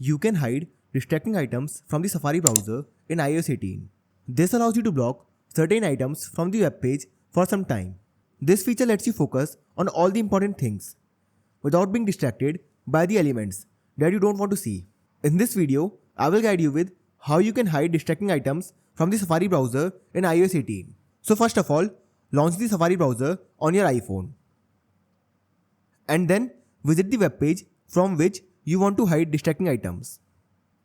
You can hide distracting items from the Safari browser in iOS 18. This allows you to block certain items from the web page for some time. This feature lets you focus on all the important things without being distracted by the elements that you don't want to see. In this video, I will guide you with how you can hide distracting items from the Safari browser in iOS 18. So first of all, launch the Safari browser on your iPhone. And then visit the web page from which you want to hide distracting items.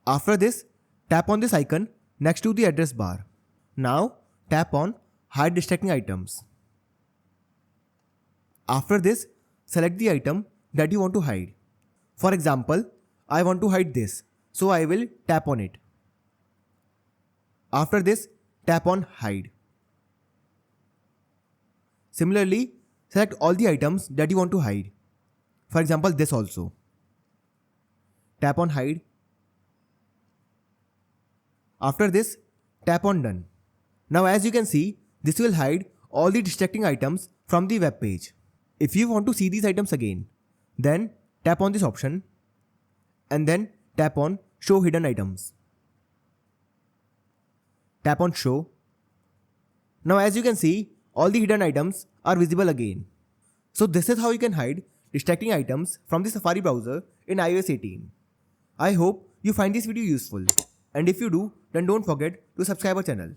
After this, tap on this icon next to the address bar. Now, tap on Hide Distracting Items. After this, select the item that you want to hide. For example, I want to hide this, so I will tap on it. After this, tap on Hide. Similarly, select all the items that you want to hide. For example, this also. Tap on Hide. After this, tap on Done. Now as you can see, this will hide all the distracting items from the web page. If you want to see these items again, then tap on this option and then tap on Show Hidden Items. Tap on Show. Now as you can see, all the hidden items are visible again. So this is how you can hide distracting items from the Safari browser in iOS 18. I hope you find this video useful, and if you do, then don't forget to subscribe our channel.